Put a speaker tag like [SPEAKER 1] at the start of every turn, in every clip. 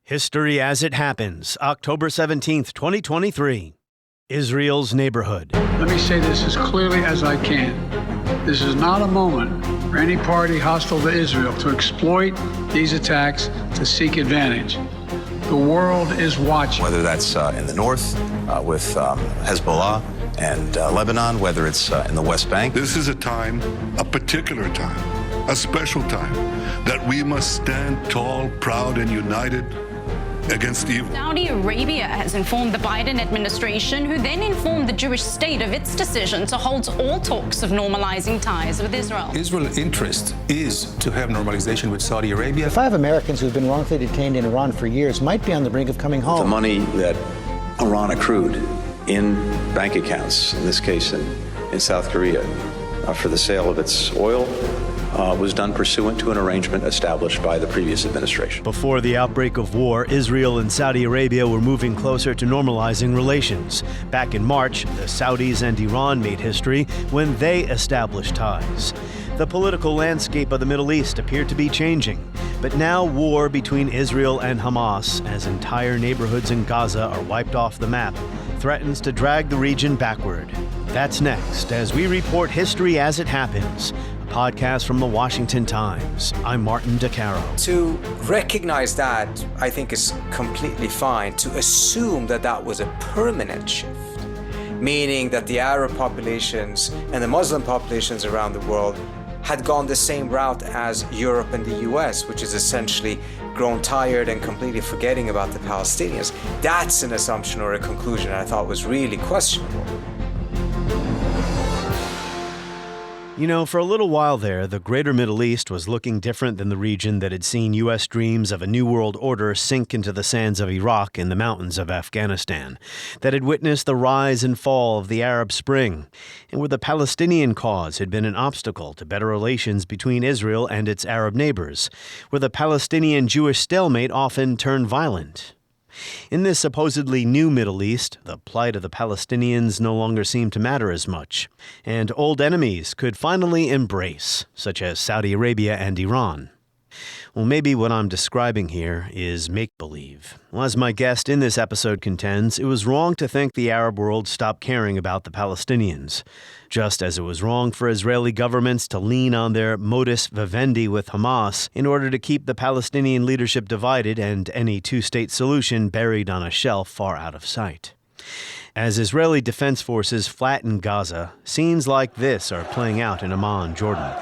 [SPEAKER 1] History as it happens, October 17th, 2023. Israel's neighborhood.
[SPEAKER 2] Let me say this as clearly as I can. This is not a moment for any party hostile to Israel to exploit these attacks to seek advantage. The world is watching.
[SPEAKER 3] Whether that's in the north with Hezbollah and Lebanon, whether it's in the West Bank.
[SPEAKER 4] This is a time, a particular time, a special time, that we must stand tall, proud, and united against evil.
[SPEAKER 5] Saudi Arabia has informed the Biden administration, who then informed the Jewish state of its decision to halt all talks of normalizing ties with Israel.
[SPEAKER 6] Israel's interest is to have normalization with Saudi Arabia.
[SPEAKER 7] 5 Americans who've been wrongfully detained in Iran for years might be on the brink of coming home.
[SPEAKER 3] The money that Iran accrued in bank accounts, in this case in South Korea, for the sale of its oil, was done pursuant to an arrangement established by the previous administration.
[SPEAKER 1] Before the outbreak of war, Israel and Saudi Arabia were moving closer to normalizing relations. Back in March, the Saudis and Iran made history when they established ties. The political landscape of the Middle East appeared to be changing. But now war between Israel and Hamas, as entire neighborhoods in Gaza are wiped off the map, threatens to drag the region backward. That's next, as we report history as it happens. Podcast from the Washington Times. I'm Martin DeCaro.
[SPEAKER 8] To recognize that, I think, is completely fine. To assume that that was a permanent shift, meaning that the Arab populations and the Muslim populations around the world had gone the same route as Europe and the US, which is essentially grown tired and completely forgetting about the Palestinians. That's an assumption or a conclusion I thought was really questionable.
[SPEAKER 1] You know, for a little while there, the greater Middle East was looking different than the region that had seen U.S. dreams of a new world order sink into the sands of Iraq and the mountains of Afghanistan, that had witnessed the rise and fall of the Arab Spring, and where the Palestinian cause had been an obstacle to better relations between Israel and its Arab neighbors, where the Palestinian-Jewish stalemate often turned violent. In this supposedly new Middle East, the plight of the Palestinians no longer seemed to matter as much, and old enemies could finally embrace, such as Saudi Arabia and Iran. Well, maybe what I'm describing here is make-believe. Well, as my guest in this episode contends, it was wrong to think the Arab world stopped caring about the Palestinians, just as it was wrong for Israeli governments to lean on their modus vivendi with Hamas in order to keep the Palestinian leadership divided and any two-state solution buried on a shelf far out of sight. As Israeli defense forces flatten Gaza, scenes like this are playing out in Amman, Jordan.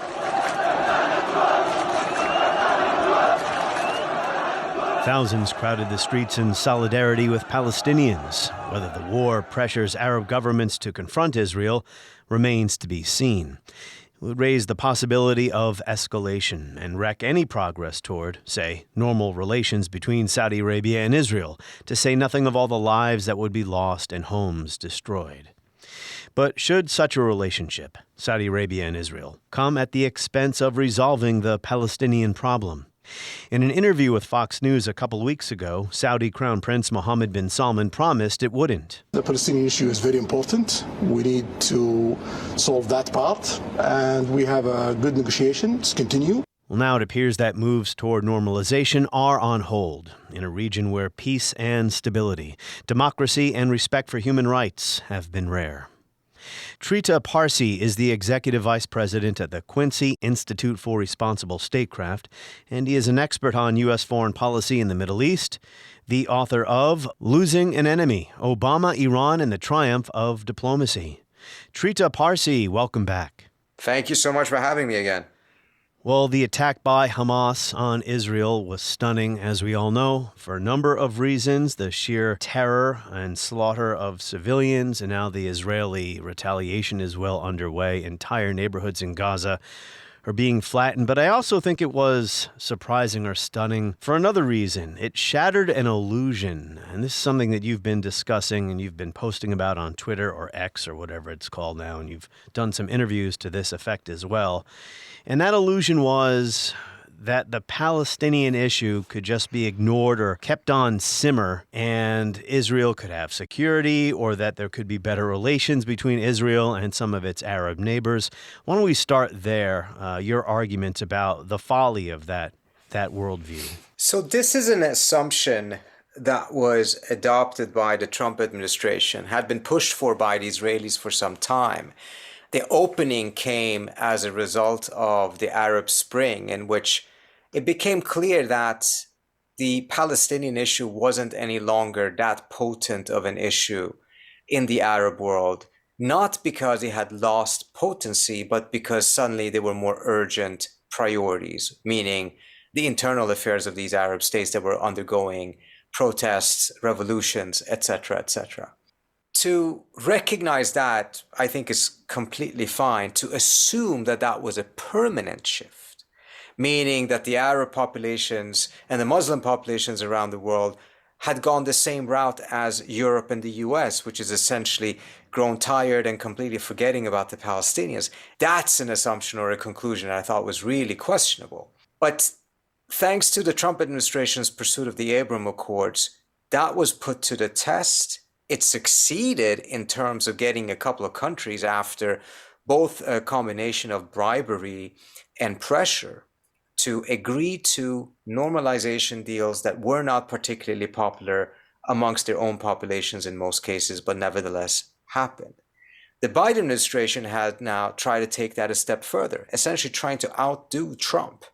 [SPEAKER 1] Thousands crowded the streets in solidarity with Palestinians. Whether the war pressures Arab governments to confront Israel remains to be seen. It would raise the possibility of escalation and wreck any progress toward, say, normal relations between Saudi Arabia and Israel, to say nothing of all the lives that would be lost and homes destroyed. But should such a relationship, Saudi Arabia and Israel, come at the expense of resolving the Palestinian problem? In an interview with Fox News a couple weeks ago, Saudi Crown Prince Mohammed bin Salman promised it wouldn't.
[SPEAKER 9] The Palestinian issue is very important. We need to solve that part, and we have a good negotiations continue.
[SPEAKER 1] Well, now it appears that moves toward normalization are on hold in a region where peace and stability, democracy and respect for human rights have been rare. Trita Parsi is the executive vice president at the Quincy Institute for Responsible Statecraft, and he is an expert on U.S. foreign policy in the Middle East, the author of Losing an Enemy, Obama, Iran, and the Triumph of Diplomacy. Trita Parsi, welcome back.
[SPEAKER 8] Thank you so much for having me again.
[SPEAKER 1] Well, the attack by Hamas on Israel was stunning, as we all know, for a number of reasons. The sheer terror and slaughter of civilians, and now the Israeli retaliation is well underway. Entire neighborhoods in Gaza are being flattened. But I also think it was surprising or stunning for another reason. It shattered an illusion. And this is something that you've been discussing and you've been posting about on Twitter or X or whatever it's called now. And you've done some interviews to this effect as well. And that illusion was that the Palestinian issue could just be ignored or kept on simmer, and Israel could have security, or that there could be better relations between Israel and some of its Arab neighbors. Why don't we start there, your argument about the folly of that worldview?
[SPEAKER 8] So this is an assumption that was adopted by the Trump administration, had been pushed for by the Israelis for some time. The opening came as a result of the Arab Spring, in which it became clear that the Palestinian issue wasn't any longer that potent of an issue in the Arab world, not because it had lost potency, but because suddenly there were more urgent priorities, meaning the internal affairs of these Arab states that were undergoing protests, revolutions, etc., etc. To recognize that, I think, is completely fine. To assume that that was a permanent shift, meaning that the Arab populations and the Muslim populations around the world had gone the same route as Europe and the US, which is essentially grown tired and completely forgetting about the Palestinians. That's an assumption or a conclusion that I thought was really questionable. But thanks to the Trump administration's pursuit of the Abraham Accords, that was put to the test. It succeeded in terms of getting a couple of countries, after both a combination of bribery and pressure, to agree to normalization deals that were not particularly popular amongst their own populations in most cases, but nevertheless happened. The Biden administration had now tried to take that a step further, essentially trying to outdo Trump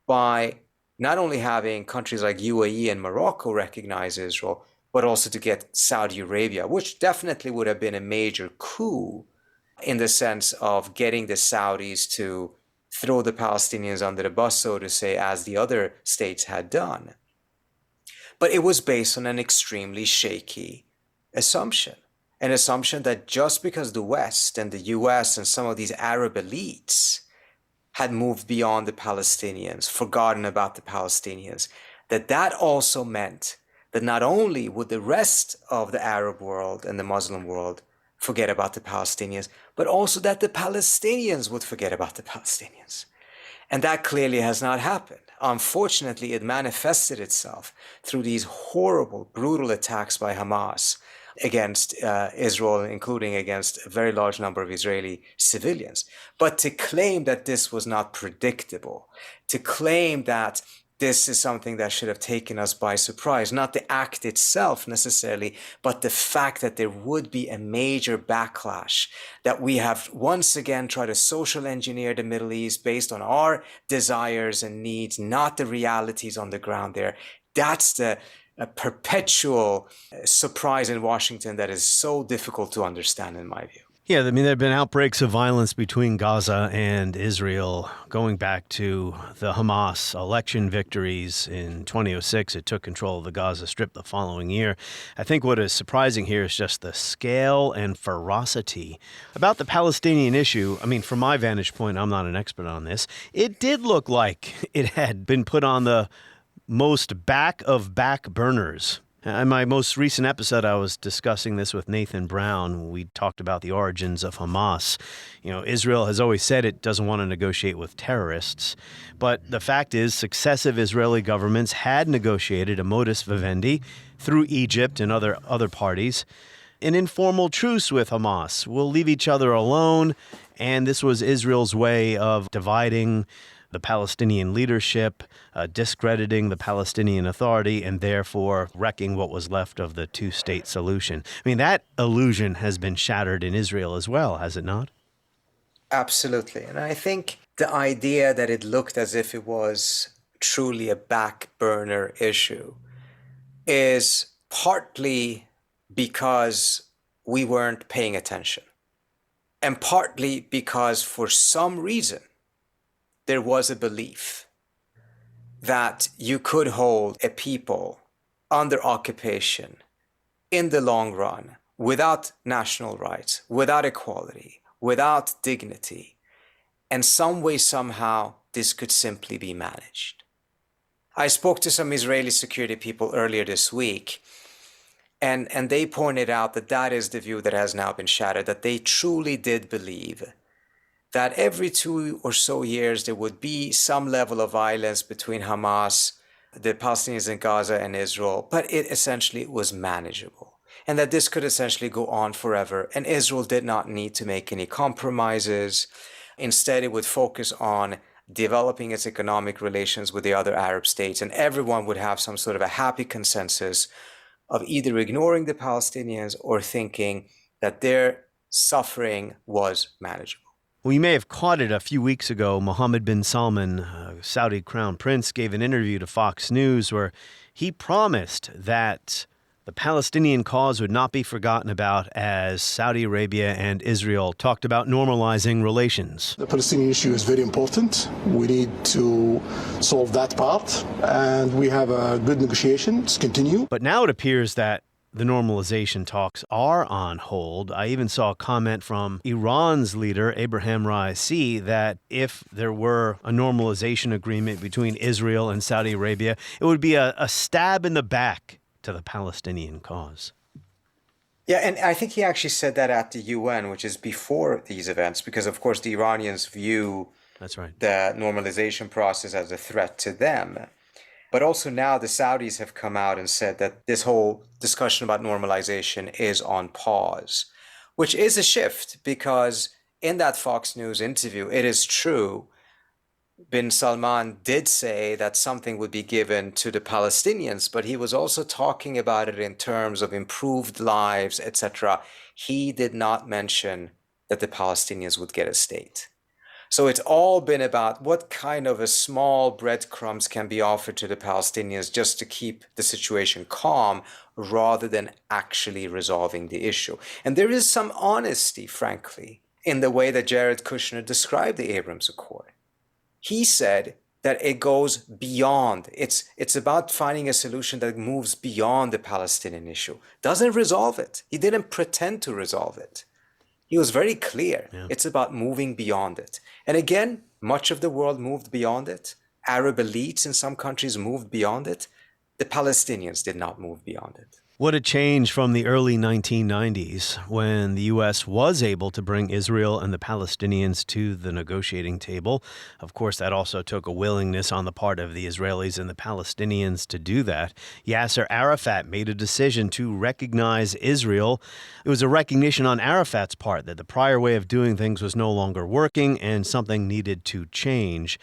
[SPEAKER 8] by not only having countries like UAE and Morocco recognize Israel, but also to get Saudi Arabia, which definitely would have been a major coup in the sense of getting the Saudis to throw the Palestinians under the bus, so to say, as the other states had done. But it was based on an extremely shaky assumption, an assumption that just because the West and the US and some of these Arab elites had moved beyond the Palestinians, forgotten about the Palestinians, that also meant that not only would the rest of the Arab world and the Muslim world forget about the Palestinians, but also that the Palestinians would forget about the Palestinians. And that clearly has not happened. Unfortunately, it manifested itself through these horrible, brutal attacks by Hamas against Israel, including against a very large number of Israeli civilians. But to claim that this was not predictable, to claim that this is something that should have taken us by surprise, not the act itself necessarily, but the fact that there would be a major backlash, that we have once again tried to social engineer the Middle East based on our desires and needs, not the realities on the ground there. That's the perpetual surprise in Washington that is so difficult to understand, in my view.
[SPEAKER 1] Yeah, I mean, there have been outbreaks of violence between Gaza and Israel going back to the Hamas election victories in 2006. It took control of the Gaza Strip the following year. I think what is surprising here is just the scale and ferocity. About the Palestinian issue, I mean, from my vantage point, I'm not an expert on this, it did look like it had been put on the most back of back burners. In my most recent episode, I was discussing this with Nathan Brown. We talked about the origins of Hamas. You know, Israel has always said it doesn't want to negotiate with terrorists. But the fact is, successive Israeli governments had negotiated a modus vivendi through Egypt and other parties, an informal truce with Hamas. We'll leave each other alone. And this was Israel's way of dividing the Palestinian leadership, discrediting the Palestinian Authority, and therefore wrecking what was left of the two-state solution. I mean, that illusion has been shattered in Israel as well, has it not?
[SPEAKER 8] Absolutely. And I think the idea that it looked as if it was truly a back burner issue is partly because we weren't paying attention, and partly because for some reason there was a belief that you could hold a people under occupation in the long run without national rights, without equality, without dignity, and some way, somehow, this could simply be managed. I spoke to some Israeli security people earlier this week, and they pointed out that that is the view that has now been shattered, that they truly did believe that every 2 or so years there would be some level of violence between Hamas, the Palestinians in Gaza, and Israel, but it essentially was manageable, and that this could essentially go on forever, and Israel did not need to make any compromises. Instead, it would focus on developing its economic relations with the other Arab states, and everyone would have some sort of a happy consensus of either ignoring the Palestinians or thinking that their suffering was manageable.
[SPEAKER 1] Well, you may have caught it a few weeks ago. Mohammed bin Salman, Saudi crown prince, gave an interview to Fox News where he promised that the Palestinian cause would not be forgotten about as Saudi Arabia and Israel talked about normalizing relations.
[SPEAKER 9] The Palestinian issue is very important. We need to solve that part, and we have a good negotiations continue.
[SPEAKER 1] But now it appears that the normalization talks are on hold. I even saw a comment from Iran's leader, Abraham Raisi, that if there were a normalization agreement between Israel and Saudi Arabia, it would be a stab in the back to the Palestinian cause.
[SPEAKER 8] Yeah, and I think he actually said that at the UN, which is before these events, because of course the Iranians view
[SPEAKER 1] That's right.
[SPEAKER 8] the normalization process as a threat to them. But also now the Saudis have come out and said that this whole discussion about normalization is on pause, which is a shift because in that Fox News interview, it is true, bin Salman did say that something would be given to the Palestinians, but he was also talking about it in terms of improved lives, etc. He did not mention that the Palestinians would get a state. So it's all been about what kind of a small breadcrumbs can be offered to the Palestinians just to keep the situation calm rather than actually resolving the issue. And there is some honesty, frankly, in the way that Jared Kushner described the Abrams Accord. He said that it goes beyond. It's about finding a solution that moves beyond the Palestinian issue. Doesn't resolve it. He didn't pretend to resolve it. He was very clear. Yeah. It's about moving beyond it. And again, much of the world moved beyond it. Arab elites in some countries moved beyond it. The Palestinians did not move beyond it.
[SPEAKER 1] What a change from the early 1990s when the U.S. was able to bring Israel and the Palestinians to the negotiating table. Of course, that also took a willingness on the part of the Israelis and the Palestinians to do that. Yasser Arafat made a decision to recognize Israel. It was a recognition on Arafat's part that the prior way of doing things was no longer working and something needed to change.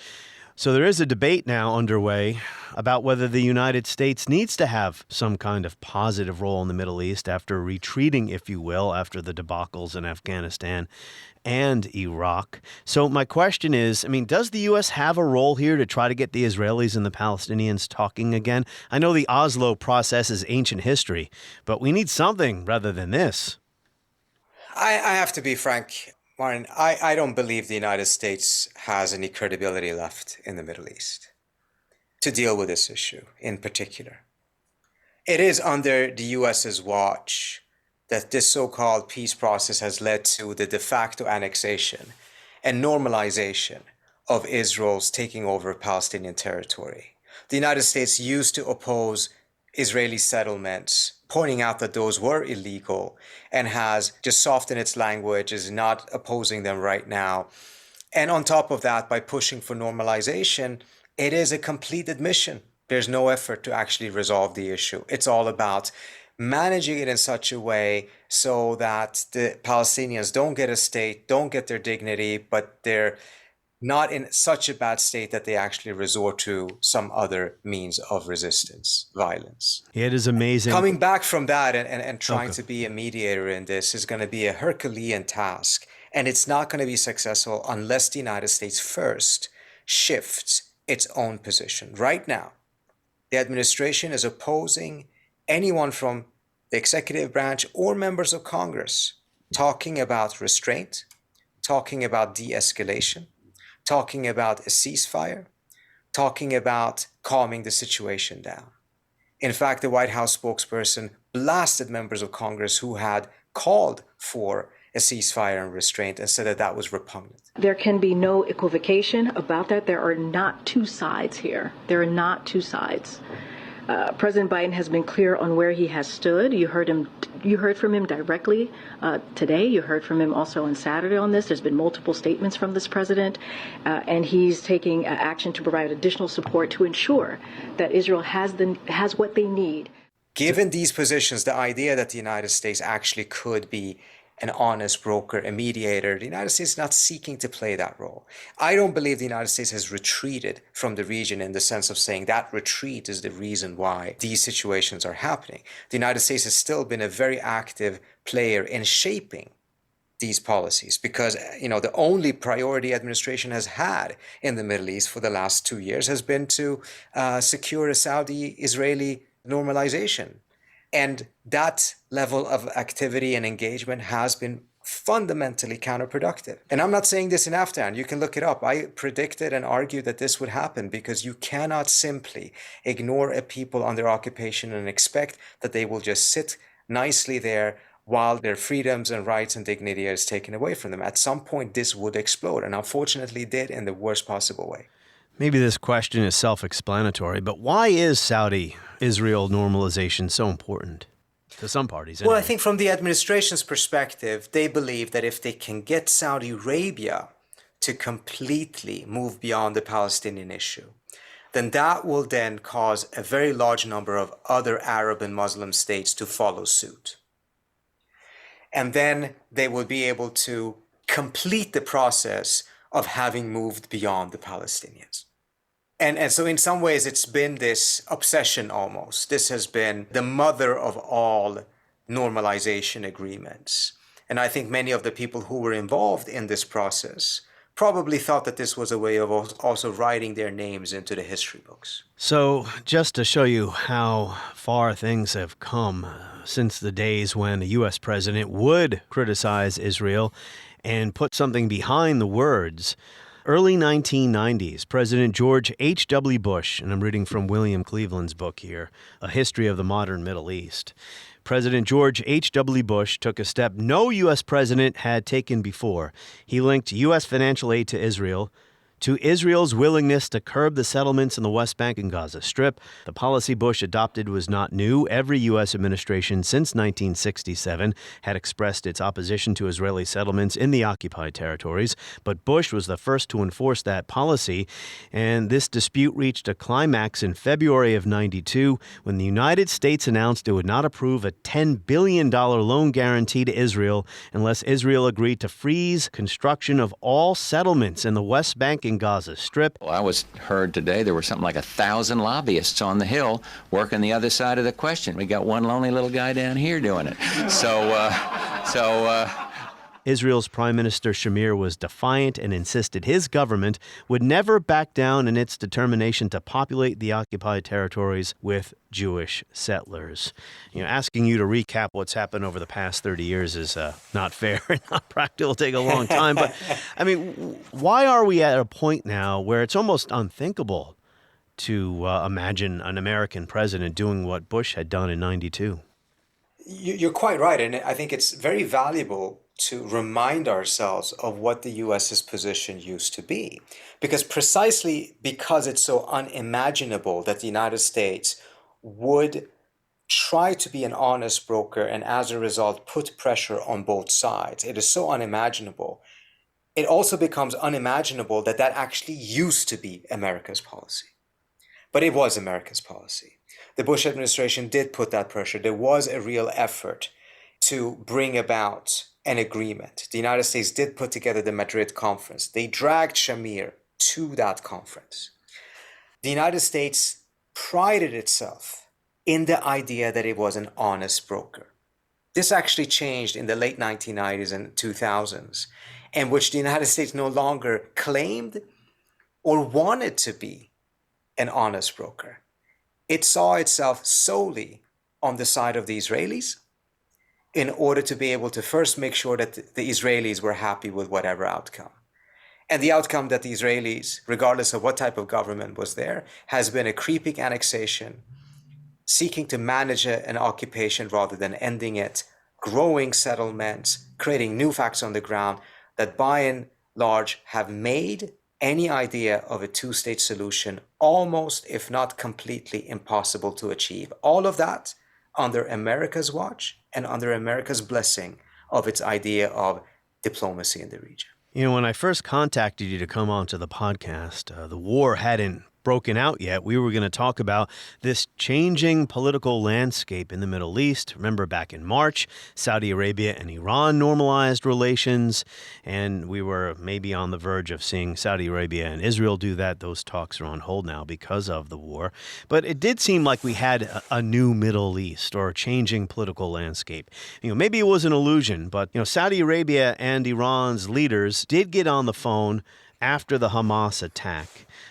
[SPEAKER 1] So there is a debate now underway about whether the United States needs to have some kind of positive role in the Middle East after retreating, if you will, after the debacles in Afghanistan and Iraq. So my question is, does the U.S. have a role here to try to get the Israelis and the Palestinians talking again? I know the Oslo process is ancient history, but we need something rather than this.
[SPEAKER 8] I have to be frank, Martin, I don't believe the United States has any credibility left in the Middle East to deal with this issue in particular. It is under the US's watch that this so-called peace process has led to the de facto annexation and normalization of Israel's taking over Palestinian territory. The United States used to oppose Israeli settlements, pointing out that those were illegal, and has just softened its language, is not opposing them right now. And on top of that, by pushing for normalization, it is a complete admission. There's no effort to actually resolve the issue. It's all about managing it in such a way so that the Palestinians don't get a state, don't get their dignity, but they're not in such a bad state that they actually resort to some other means of resistance, violence.
[SPEAKER 1] Yeah, it is amazing.
[SPEAKER 8] Coming back from that and trying to be a mediator in this is going to be a Herculean task. And it's not going to be successful unless the United States first shifts its own position. Right now, the administration is opposing anyone from the executive branch or members of Congress talking about restraint, talking about de-escalation, talking about a ceasefire, talking about calming the situation down. In fact, the White House spokesperson blasted members of Congress who had called for a ceasefire and restraint and said that that was repugnant.
[SPEAKER 10] There can be no equivocation about that. There are not two sides here. There are not two sides. President Biden has been clear on where he has stood. You heard from him directly today. You heard from him also on Saturday on this. There's been multiple statements from this president, and he's taking action to provide additional support to ensure that Israel has what they need.
[SPEAKER 8] Given these positions, the idea that the United States actually could be an honest broker, a mediator. The United States is not seeking to play that role. I don't believe the United States has retreated from the region in the sense of saying that retreat is the reason why these situations are happening. The United States has still been a very active player in shaping these policies because, the only priority administration has had in the Middle East for the last 2 years has been to secure a Saudi-Israeli normalization. And that level of activity and engagement has been fundamentally counterproductive. And I'm not saying this in Afghan. You can look it up. I predicted and argued that this would happen because you cannot simply ignore a people under occupation and expect that they will just sit nicely there while their freedoms and rights and dignity is taken away from them. At some point, this would explode, and unfortunately did in the worst possible way.
[SPEAKER 1] Maybe this question is self-explanatory, but why is Saudi-Israel normalization so important to some parties?
[SPEAKER 8] Well, I think from the administration's perspective, they believe that if they can get Saudi Arabia to completely move beyond the Palestinian issue, then that will then cause a very large number of other Arab and Muslim states to follow suit. And then they will be able to complete the process of having moved beyond the Palestinians. And so in some ways, it's been this obsession almost. This has been the mother of all normalization agreements. And I think many of the people who were involved in this process probably thought that this was a way of also writing their names into the history books.
[SPEAKER 1] So just to show you how far things have come since the days when a U.S. president would criticize Israel and put something behind the words, early 1990s, President George H.W. Bush, and I'm reading from William Cleveland's book here, A History of the Modern Middle East. President George H.W. Bush took a step no U.S. president had taken before. He linked U.S. financial aid to Israel to Israel's willingness to curb the settlements in the West Bank and Gaza Strip. The policy Bush adopted was not new. Every U.S. administration since 1967 had expressed its opposition to Israeli settlements in the occupied territories, but Bush was the first to enforce that policy, and this dispute reached a climax in February of '92 when the United States announced it would not approve a $10 billion loan guarantee to Israel unless Israel agreed to freeze construction of all settlements in the West Bank and Gaza Strip.
[SPEAKER 11] Well, I was heard today there were something like 1,000 lobbyists on the Hill working the other side of the question. We got one lonely little guy down here doing it.
[SPEAKER 1] Israel's Prime Minister Shamir was defiant and insisted his government would never back down in its determination to populate the occupied territories with Jewish settlers. Asking you to recap what's happened over the past 30 years is not fair and not practical. It'll take a long time. But, why are we at a point now where it's almost unthinkable to imagine an American president doing what Bush had done in '92?
[SPEAKER 8] You're quite right. And I think it's very valuable to remind ourselves of what the US's position used to be. Because precisely because it's so unimaginable that the United States would try to be an honest broker and as a result put pressure on both sides, it is so unimaginable. It also becomes unimaginable that that actually used to be America's policy. But it was America's policy. The Bush administration did put that pressure. There was a real effort to bring about an agreement. The United States did put together the Madrid conference. They dragged Shamir to that conference. The United States prided itself in the idea that it was an honest broker. This actually changed in the late 1990s and 2000s, in which the United States no longer claimed or wanted to be an honest broker. It saw itself solely on the side of the Israelis in order to be able to first make sure that the Israelis were happy with whatever outcome. And the outcome that the Israelis, regardless of what type of government was there, has been a creeping annexation, seeking to manage an occupation rather than ending it, growing settlements, creating new facts on the ground that by and large have made any idea of a two-state solution almost, if not completely, impossible to achieve. All of that under America's watch and under America's blessing of its idea of diplomacy in the region.
[SPEAKER 1] When I first contacted you to come onto the podcast, the war hadn't broken out yet. We were going to talk about this changing political landscape in the Middle East. Remember back in March, Saudi Arabia and Iran normalized relations, and we were maybe on the verge of seeing Saudi Arabia and Israel do that. Those talks are on hold now because of the war. But it did seem like we had a new Middle East or a changing political landscape. Maybe it was an illusion, but Saudi Arabia and Iran's leaders did get on the phone after the Hamas attack.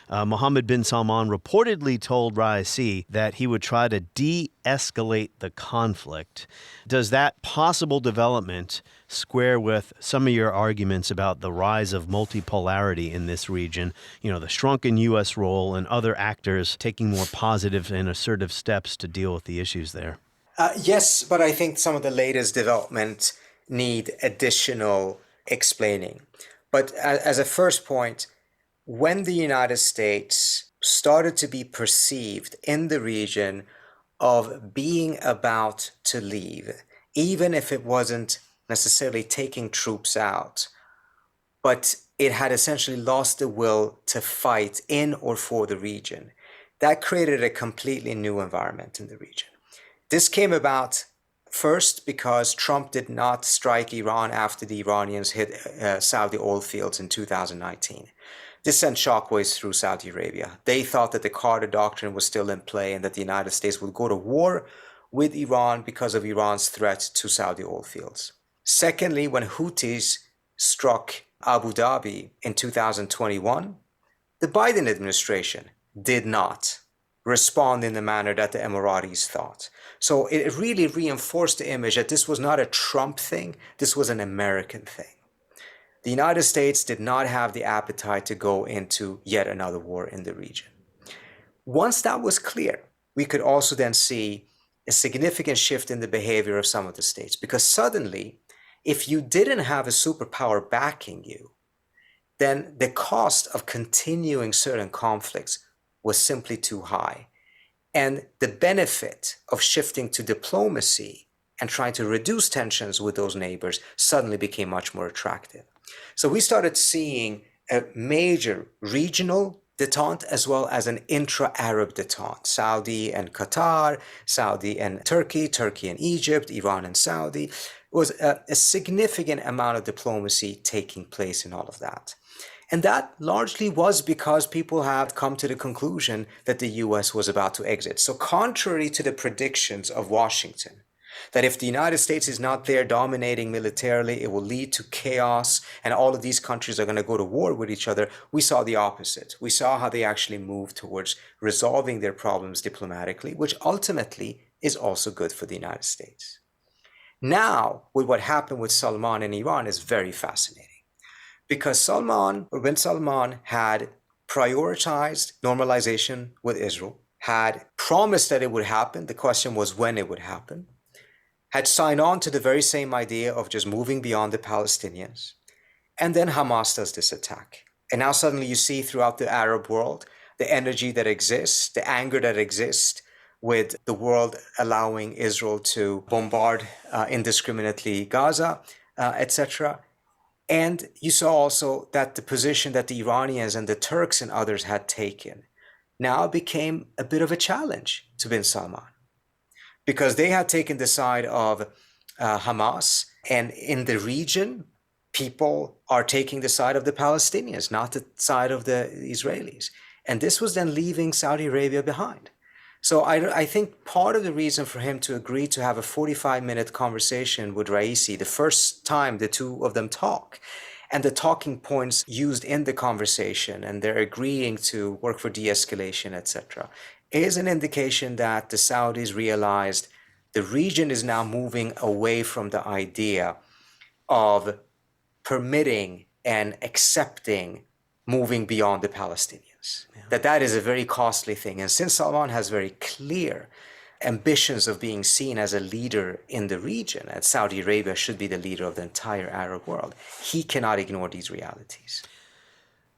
[SPEAKER 1] Mohammed bin Salman reportedly told Raisi that he would try to de-escalate the conflict. Does that possible development square with some of your arguments about the rise of multipolarity in this region, the shrunken U.S. role and other actors taking more positive and assertive steps to deal with the issues there?
[SPEAKER 8] Yes, but I think some of the latest developments need additional explaining. But as a first point, when the United States started to be perceived in the region of being about to leave, even if it wasn't necessarily taking troops out, but it had essentially lost the will to fight in or for the region, that created a completely new environment in the region. This came about first because Trump did not strike Iran after the Iranians hit Saudi oil fields in 2019. This sent shockwaves through Saudi Arabia. They thought that the Carter Doctrine was still in play and that the United States would go to war with Iran because of Iran's threat to Saudi oil fields. Secondly, when Houthis struck Abu Dhabi in 2021, the Biden administration did not respond in the manner that the Emiratis thought. So it really reinforced the image that this was not a Trump thing, this was an American thing. The United States did not have the appetite to go into yet another war in the region. Once that was clear, we could also then see a significant shift in the behavior of some of the states, because suddenly, if you didn't have a superpower backing you, then the cost of continuing certain conflicts was simply too high. And the benefit of shifting to diplomacy and trying to reduce tensions with those neighbors suddenly became much more attractive. So we started seeing a major regional detente as well as an intra-Arab detente. Saudi and Qatar, Saudi and Turkey, Turkey and Egypt, Iran and Saudi. It was a significant amount of diplomacy taking place in all of that. And that largely was because people had come to the conclusion that the US was about to exit. So contrary to the predictions of Washington, that if the United States is not there dominating militarily, it will lead to chaos and all of these countries are going to go to war with each other, we saw the opposite. We saw how they actually moved towards resolving their problems diplomatically, which ultimately is also good for the United States. Now, with what happened with Salman and Iran is very fascinating. Because bin Salman had prioritized normalization with Israel, had promised that it would happen, the question was when it would happen, had signed on to the very same idea of just moving beyond the Palestinians, and then Hamas does this attack. And now suddenly you see throughout the Arab world, the energy that exists, the anger that exists with the world allowing Israel to bombard indiscriminately Gaza, etc. And you saw also that the position that the Iranians and the Turks and others had taken now became a bit of a challenge to bin Salman, because they had taken the side of Hamas, and in the region, people are taking the side of the Palestinians, not the side of the Israelis. And this was then leaving Saudi Arabia behind. So I think part of the reason for him to agree to have a 45-minute conversation with Raisi, the first time the two of them talk, and the talking points used in the conversation, and they're agreeing to work for de-escalation, etc., is an indication that the Saudis realized the region is now moving away from the idea of permitting and accepting moving beyond the Palestinians. Yeah. That is a very costly thing. And since Salman has very clear ambitions of being seen as a leader in the region, and Saudi Arabia should be the leader of the entire Arab world, he cannot ignore these realities.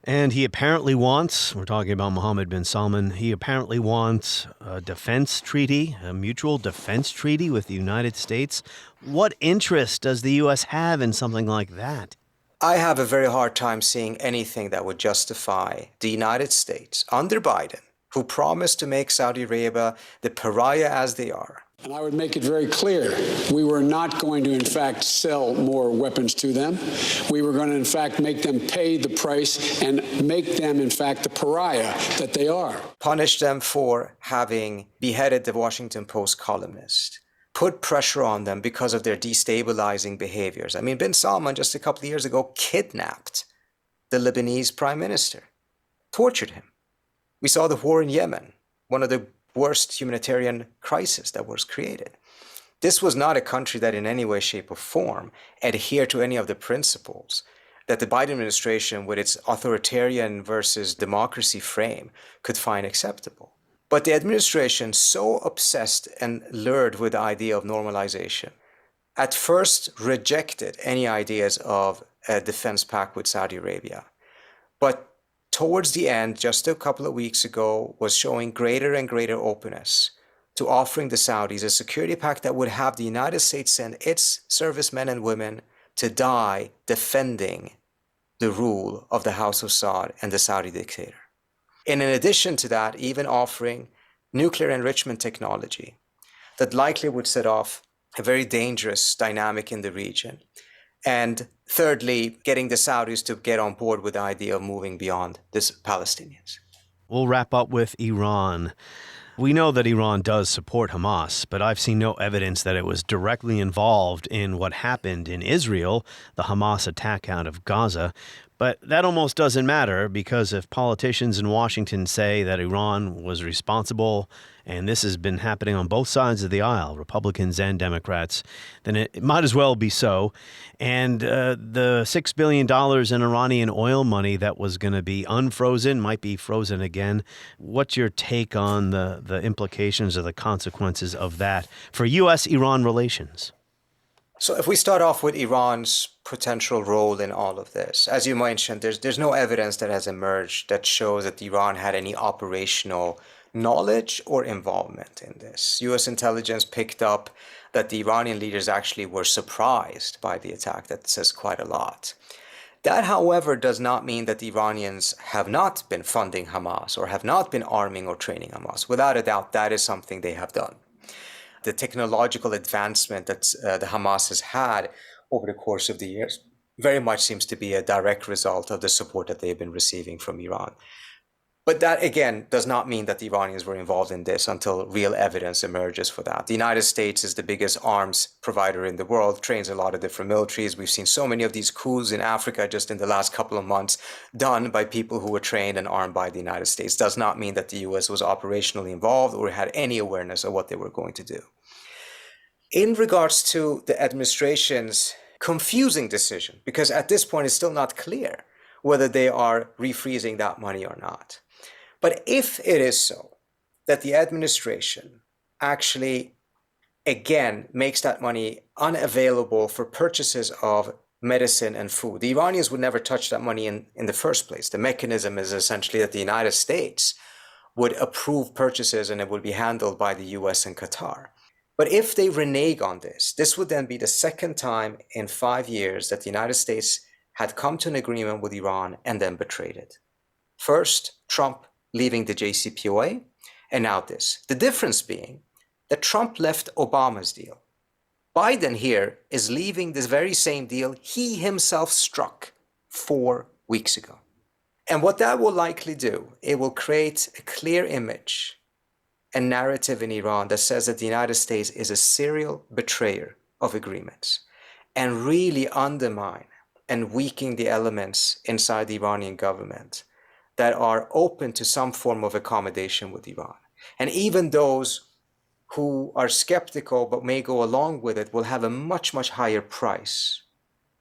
[SPEAKER 1] And he apparently wants, we're talking about Mohammed bin Salman, he apparently wants a defense treaty, a mutual defense treaty with the United States. What interest does the U.S. have in something like that?
[SPEAKER 8] I have a very hard time seeing anything that would justify the United States under Biden who promised to make Saudi Arabia the pariah as they are.
[SPEAKER 2] And I would make it very clear, we were not going to, in fact, sell more weapons to them. We were going to, in fact, make them pay the price and make them, in fact, the pariah that they are.
[SPEAKER 8] Punish them for having beheaded the Washington Post columnist. Put pressure on them because of their destabilizing behaviors. I mean, bin Salman just a couple of years ago kidnapped the Lebanese prime minister, tortured him. We saw the war in Yemen, one of the worst humanitarian crisis that was created. This was not a country that in any way, shape, or form adhered to any of the principles that the Biden administration, with its authoritarian versus democracy frame, could find acceptable. But the administration, so obsessed and lured with the idea of normalization, at first rejected any ideas of a defense pact with Saudi Arabia. But towards the end, just a couple of weeks ago, was showing greater and greater openness to offering the Saudis a security pact that would have the United States send its servicemen and women to die defending the rule of the House of Saud and the Saudi dictator. And in addition to that, even offering nuclear enrichment technology that likely would set off a very dangerous dynamic in the region. And thirdly, getting the Saudis to get on board with the idea of moving beyond the Palestinians.
[SPEAKER 1] We'll wrap up with Iran. We know that Iran does support Hamas, but I've seen no evidence that it was directly involved in what happened in Israel, the Hamas attack out of Gaza. But that almost doesn't matter, because if politicians in Washington say that Iran was responsible, and this has been happening on both sides of the aisle, Republicans and Democrats, then it might as well be so. And the $6 billion in Iranian oil money that was going to be unfrozen might be frozen again. What's your take on the implications or the consequences of that for U.S.-Iran relations?
[SPEAKER 8] So if we start off with Iran's potential role in all of this, as you mentioned, there's no evidence that has emerged that shows that Iran had any operational knowledge or involvement in this. U.S. intelligence picked up that the Iranian leaders actually were surprised by the attack. That says quite a lot. That, however, does not mean that the Iranians have not been funding Hamas or have not been arming or training Hamas. Without a doubt, that is something they have done. The technological advancement that the Hamas has had over the course of the years very much seems to be a direct result of the support that they've been receiving from Iran. But that, again, does not mean that the Iranians were involved in this until real evidence emerges for that. The United States is the biggest arms provider in the world, trains a lot of different militaries. We've seen so many of these coups in Africa just in the last couple of months done by people who were trained and armed by the United States. Does not mean that the US was operationally involved or had any awareness of what they were going to do. In regards to the administration's confusing decision, because at this point it's still not clear whether they are refreezing that money or not. But if it is so that the administration actually, again, makes that money unavailable for purchases of medicine and food, the Iranians would never touch that money in the first place. The mechanism is essentially that the United States would approve purchases and it would be handled by the US and Qatar. But if they renege on this, this would then be the second time in 5 years that the United States had come to an agreement with Iran and then betrayed it. First, Trump leaving the JCPOA, and now this. The difference being that Trump left Obama's deal. Biden here is leaving this very same deal he himself struck 4 weeks ago. And what that will likely do, it will create a clear image and narrative in Iran that says that the United States is a serial betrayer of agreements and really undermine and weaken the elements inside the Iranian government that are open to some form of accommodation with Iran. And even those who are skeptical but may go along with it will have a much, much higher price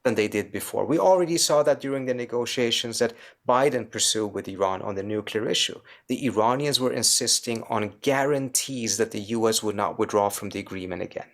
[SPEAKER 8] than they did before. We already saw that during the negotiations that Biden pursued with Iran on the nuclear issue. The Iranians were insisting on guarantees that the US would not withdraw from the agreement again.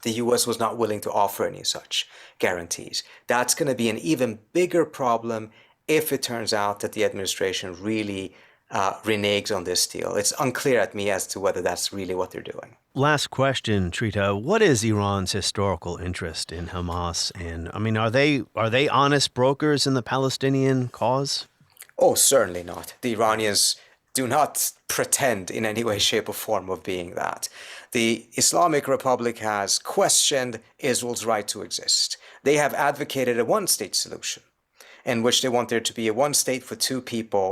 [SPEAKER 8] The US was not willing to offer any such guarantees. That's going to be an even bigger problem if it turns out that the administration really reneges on this deal. It's unclear at me as to whether that's really what they're doing.
[SPEAKER 1] Last question, Trita. What is Iran's historical interest in Hamas? And I mean, are they honest brokers in the Palestinian cause?
[SPEAKER 8] Oh, certainly not. The Iranians do not pretend in any way, shape, or form of being that. The Islamic Republic has questioned Israel's right to exist. They have advocated a one-state solution, in which they want there to be a one state for two people.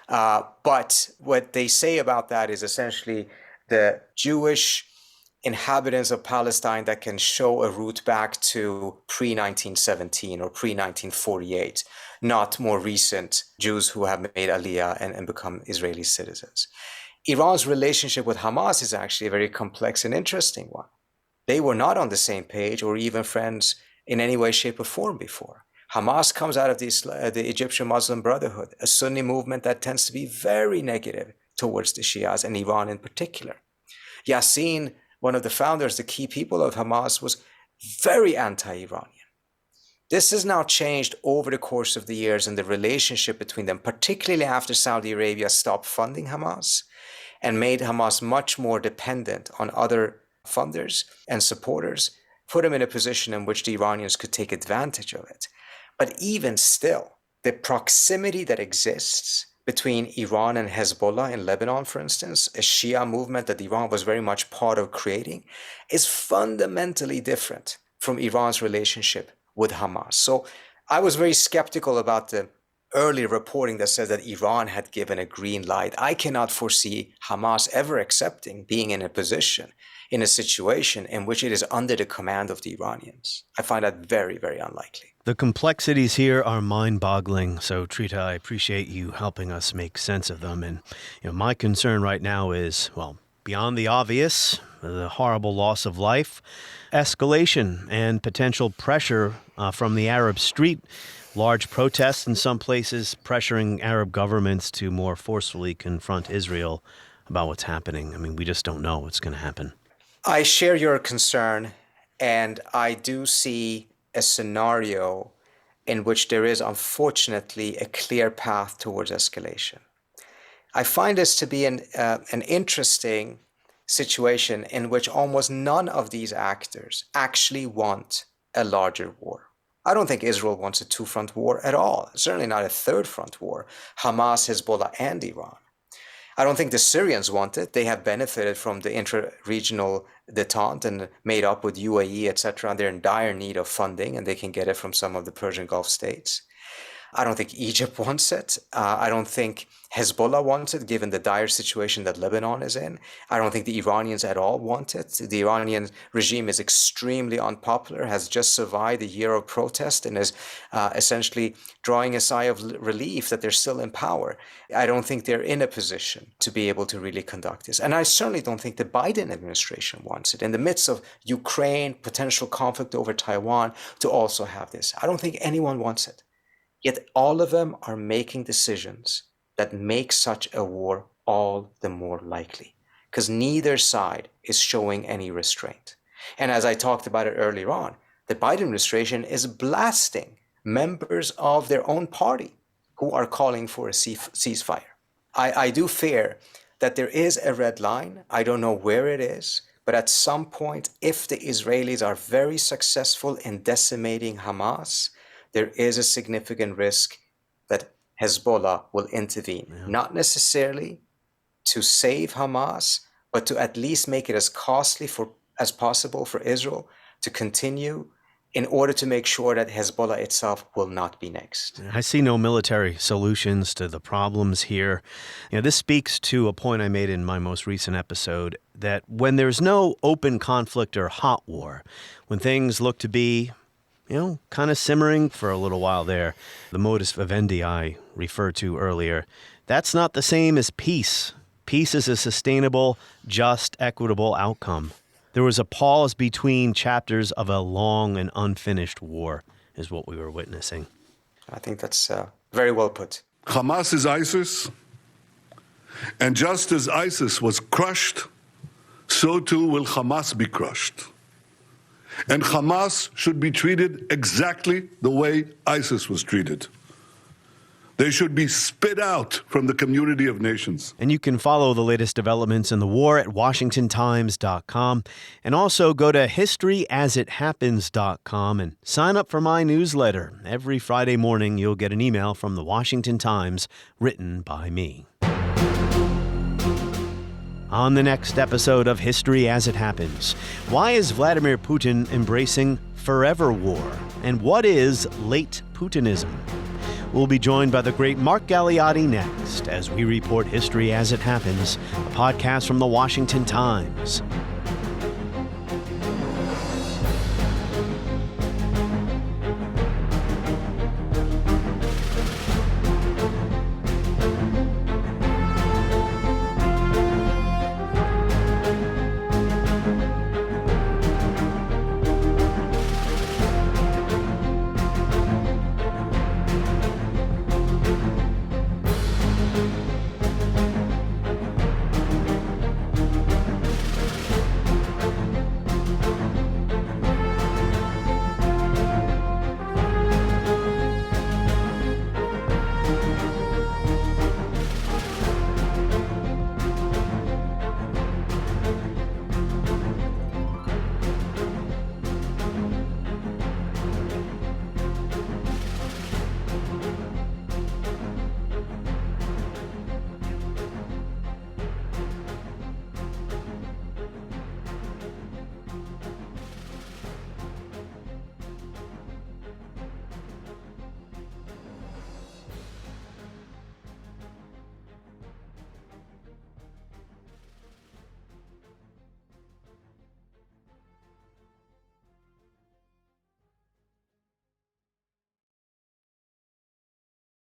[SPEAKER 8] But what they say about that is essentially the Jewish inhabitants of Palestine that can show a route back to pre-1917 or pre-1948, not more recent Jews who have made Aliyah and become Israeli citizens. Iran's relationship with Hamas is actually a very complex and interesting one. They were not on the same page or even friends in any way, shape, or form before. Hamas comes out of the Egyptian Muslim Brotherhood, a Sunni movement that tends to be very negative towards the Shias and Iran in particular. Yassin, one of the founders, the key people of Hamas, was very anti-Iranian. This has now changed over the course of the years in the relationship between them, particularly after Saudi Arabia stopped funding Hamas and made Hamas much more dependent on other funders and supporters, put them in a position in which the Iranians could take advantage of it. But even still, the proximity that exists between Iran and Hezbollah in Lebanon, for instance, a Shia movement that Iran was very much part of creating, is fundamentally different from Iran's relationship with Hamas. So I was very skeptical about the early reporting that says that Iran had given a green light. I cannot foresee Hamas ever accepting being in a position, in a situation in which it is under the command of the Iranians. I find that very, very unlikely.
[SPEAKER 1] The complexities here are mind-boggling. So, Trita, I appreciate you helping us make sense of them. And my concern right now is, well, beyond the obvious, the horrible loss of life, escalation and potential pressure from the Arab street, large protests in some places pressuring Arab governments to more forcefully confront Israel about what's happening. I mean, we just don't know what's going to happen.
[SPEAKER 8] I share your concern, and I do see a scenario in which there is unfortunately a clear path towards escalation. I find this to be an interesting situation in which almost none of these actors actually want a larger war. I don't think Israel wants a two-front war at all, certainly not a third-front war, Hamas, Hezbollah, and Iran. I don't think the Syrians want it. They have benefited from the intra-regional detente and made up with UAE, etc. They're in dire need of funding, and they can get it from some of the Persian Gulf states. I don't think Egypt wants it. I don't think Hezbollah wants it, given the dire situation that Lebanon is in. I don't think the Iranians at all want it. The Iranian regime is extremely unpopular, has just survived a year of protest, and is essentially drawing a sigh of relief that they're still in power. I don't think they're in a position to be able to really conduct this. And I certainly don't think the Biden administration wants it, in the midst of Ukraine, potential conflict over Taiwan, to also have this. I don't think anyone wants it. Yet all of them are making decisions that make such a war all the more likely, because neither side is showing any restraint. And as I talked about it earlier on, the Biden administration is blasting members of their own party who are calling for a ceasefire. I do fear that there is a red line. I don't know where it is, but at some point, if the Israelis are very successful in decimating Hamas, there is a significant risk that Hezbollah will intervene, not necessarily to save Hamas, but to at least make it as costly as possible for Israel to continue, in order to make sure that Hezbollah itself will not be next.
[SPEAKER 1] I see no military solutions to the problems here. This speaks to a point I made in my most recent episode, that when there's no open conflict or hot war, when things look to be kind of simmering for a little while there, the modus vivendi I referred to earlier, that's not the same as peace. Peace is a sustainable, just, equitable outcome. There was a pause between chapters of a long and unfinished war, is what we were witnessing.
[SPEAKER 8] I think that's very well put.
[SPEAKER 4] Hamas is ISIS, and just as ISIS was crushed, so too will Hamas be crushed. And Hamas should be treated exactly the way ISIS was treated. They should be spit out from the community of nations.
[SPEAKER 1] And you can follow the latest developments in the war at WashingtonTimes.com. And also go to HistoryAsItHappens.com and sign up for my newsletter. Every Friday morning, you'll get an email from the Washington Times written by me. On the next episode of History as It Happens, why is Vladimir Putin embracing forever war? And what is late Putinism? We'll be joined by the great Mark Galeotti next as we report History as It Happens, a podcast from the Washington Times.